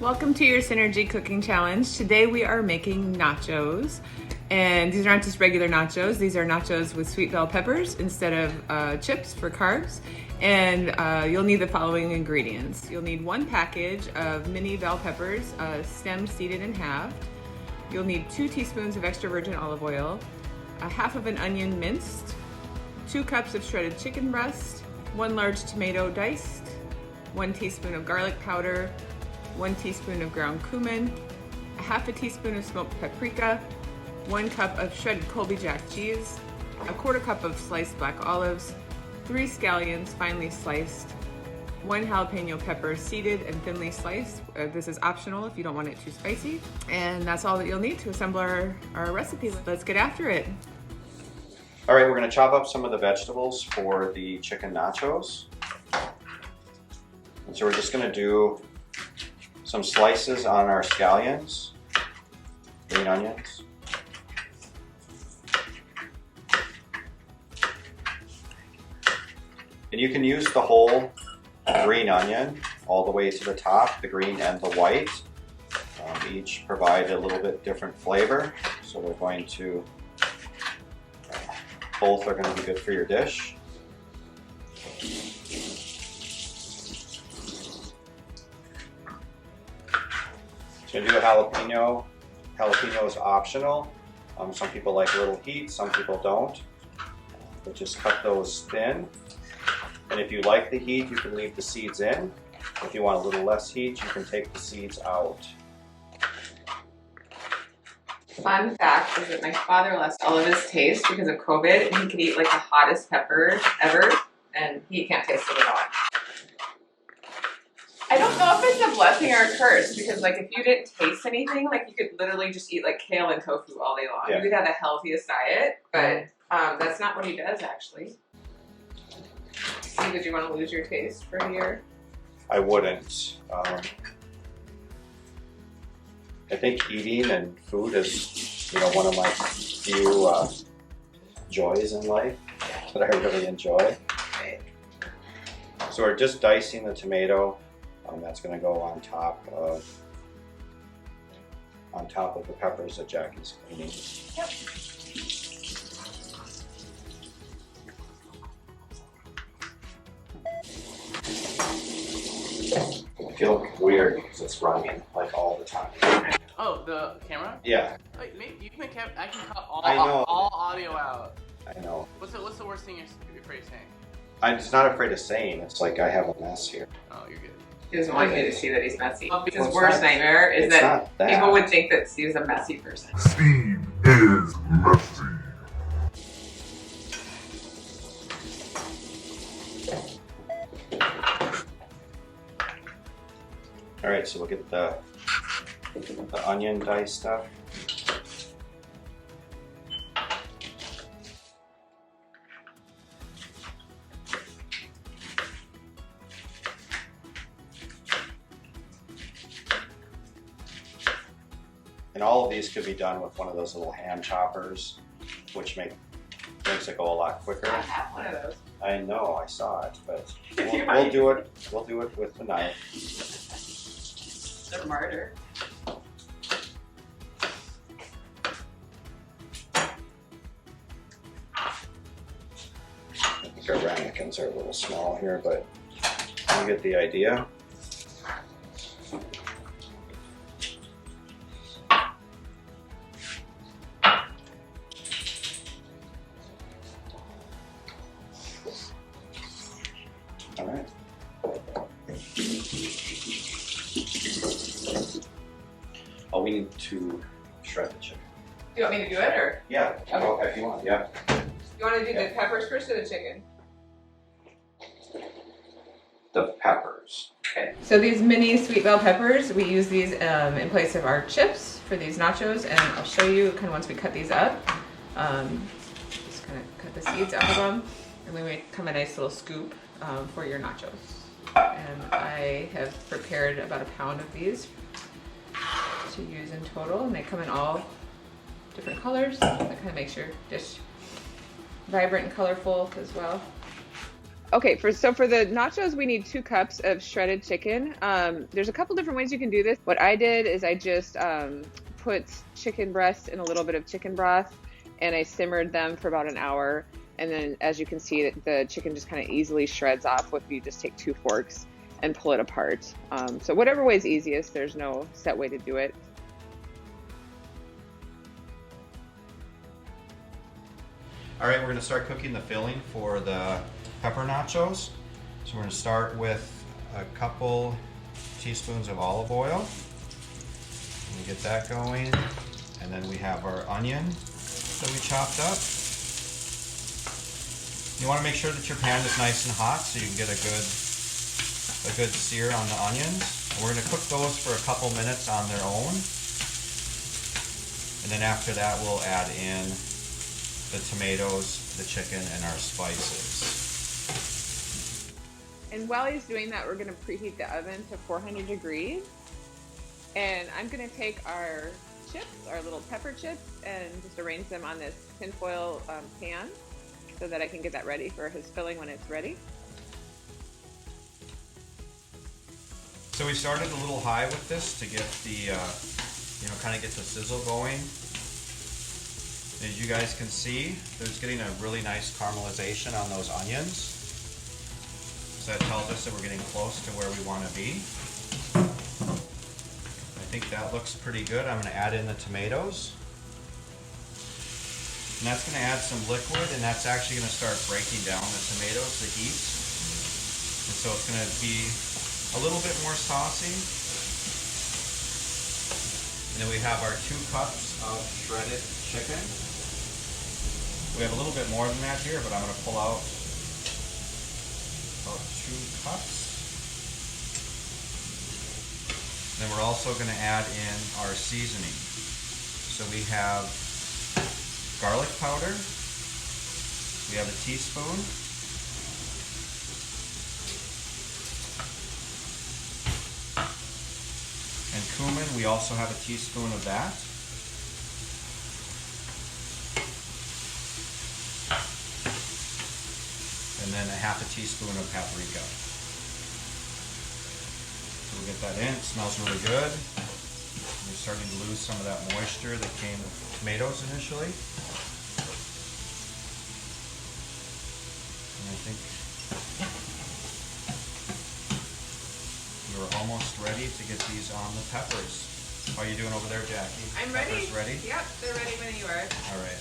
Welcome to your Synergy Cooking Challenge. Today we are making nachos. And these aren't just regular nachos. These are nachos with sweet bell peppers instead of chips for carbs. And you'll need the following ingredients. You'll need 1 package of mini bell peppers, stemmed, seeded, and halved. You'll need 2 teaspoons of extra virgin olive oil, a half of an onion minced, 2 cups of shredded chicken breast, 1 large tomato diced, 1 teaspoon of garlic powder, 1 teaspoon of ground cumin, a half a teaspoon of smoked paprika, 1 cup of shredded Colby Jack cheese, a 1/4 cup of sliced black olives, 3 scallions finely sliced, 1 jalapeno pepper seeded and thinly sliced. This is optional if you don't want it too spicy. And that's all that you'll need to assemble our recipe. Let's get after it. All right, we're gonna chop up some of the vegetables for the chicken nachos. And so we're just gonna do some slices on our scallions, green onions. And you can use the whole green onion all the way to the top, the green and the white. Each provide a little bit different flavor. So we're going to, both are going to be good for your dish. So I'm going to do a jalapeno. Jalapeno is optional. Some people like a little heat, some people don't. But just cut those thin. And if you like the heat, you can leave the seeds in. If you want a little less heat, you can take the seeds out. Fun fact is that my father lost all of his taste because of COVID, and he could eat like the hottest pepper ever, and he can't taste it at all. I don't know if it's a blessing or a curse, because like if you didn't taste anything, like you could literally just eat like kale and tofu all day long. Yeah. You could have the healthiest diet, but that's not what he does actually. Did you want to lose your taste for a year? I wouldn't. I think eating and food is, one of my few joys in life that I really enjoy. Right. So we're just dicing the tomato. That's going to go on top of the peppers that Jackie's cleaning. Yep. I feel weird because it's running like all the time. Oh, the camera? Yeah. Like, maybe you can I can cut all audio out. I know. What's the worst thing you're afraid of saying? I'm just not afraid of saying. It's like I have a mess here. Oh, you're good. He doesn't want you to see that he's messy. His Well, worst nightmare is that that people would think that Steve's a messy person. Steve is messy. All right, so we'll get the onion dice stuff. And all of these could be done with one of those little hand choppers, which makes it go a lot quicker. I have one of those. I know, I saw it, but You we'll do it. We'll do it with the knife. They're martyr. I think our ramekins are a little small here, but you get the idea. All right. Oh, we need to shred the chicken. Do you want me to do it, or Yeah, okay, if you want, yeah. you want to do the peppers first or the chicken? The peppers. Okay. So these mini sweet bell peppers, we use these in place of our chips for these nachos, and I'll show you kind of once we cut these up. Just kind of cut the seeds out of them, and we make come a nice little scoop for your nachos. And I have prepared about 1 pound of these to use in total, and they come in all different colors. That kind of makes your dish vibrant and colorful as well. Okay, for the nachos, we need 2 cups of shredded chicken. There's a couple different ways you can do this. What I did is I just put chicken breasts in a little bit of chicken broth, and I simmered them for about an hour. And then, as you can see, the chicken just kind of easily shreds off if you just take 2 forks and pull it apart. So whatever way is easiest, there's no set way to do it. All right, we're gonna start cooking the filling for the pepper nachos. So we're gonna start with a couple teaspoons of olive oil. We get that going. And then we have our onion that we chopped up. You wanna make sure that your pan is nice and hot so you can get a good sear on the onions. And we're gonna cook those for a couple minutes on their own. And then after that, we'll add in the tomatoes, the chicken, and our spices. And while he's doing that, we're gonna preheat the oven to 400 degrees. And I'm gonna take our chips, our little pepper chips, and just arrange them on this tinfoil pan so that I can get that ready for his filling when it's ready. So we started a little high with this to get the, kind of get the sizzle going. As you guys can see, there's getting a really nice caramelization on those onions. So that tells us that we're getting close to where we want to be. I think that looks pretty good. I'm going to add in the tomatoes. And that's going to add some liquid, and that's actually going to start breaking down the tomatoes, the heat. And so it's going to be a little bit more saucy. And then we have our 2 cups of shredded chicken. We have a little bit more than that here, but I'm going to pull out about 2 cups. Then we're also going to add in our seasoning. So we have garlic powder. We have a teaspoon. And cumin, we also have a teaspoon of that. And then a half a teaspoon of paprika. So we'll get that in. It smells really good. We're starting to lose some of that moisture that came with tomatoes initially. And I think we're almost ready to get these on the peppers. How are you doing over there, Jackie? I'm ready. Peppers ready? Yep, they're ready when you are. All right.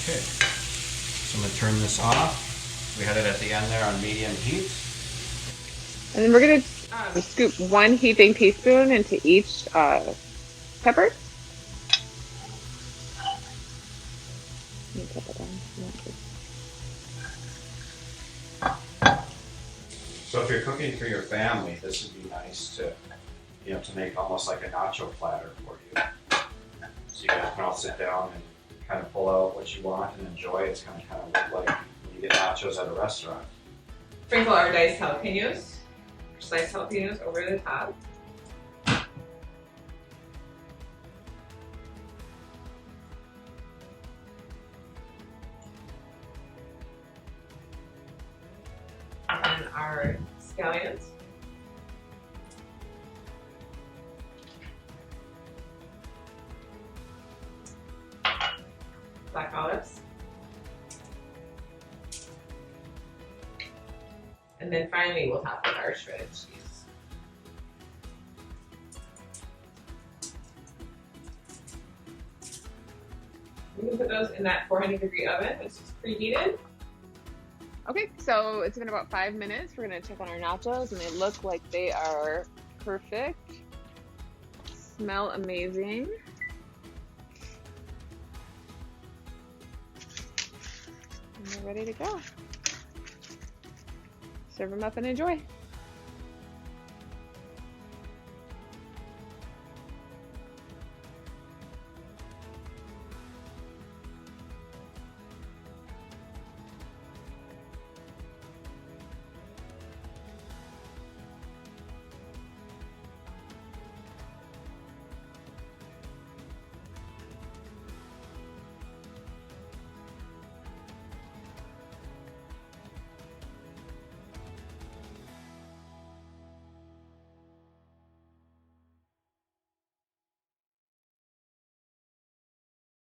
Okay, so I'm going to turn this off. We had it at the end there on medium heat. And then we're going to scoop 1 heaping teaspoon into each pepper. So if you're cooking for your family, this would be nice to, to make almost like a nacho platter for you. So you guys can all sit down and kind of pull out what you want and enjoy. It's going to kind of look like when you get nachos at a restaurant. Sprinkle our diced jalapeños, sliced jalapeños over the top. And our scallions. Black olives. And then finally we'll top with our shredded cheese. We can put those in that 400-degree oven, which is preheated. Okay, so it's been about 5 minutes. We're gonna check on our nachos, and they look like they are perfect. Smell amazing. And they're ready to go. Serve them up and enjoy.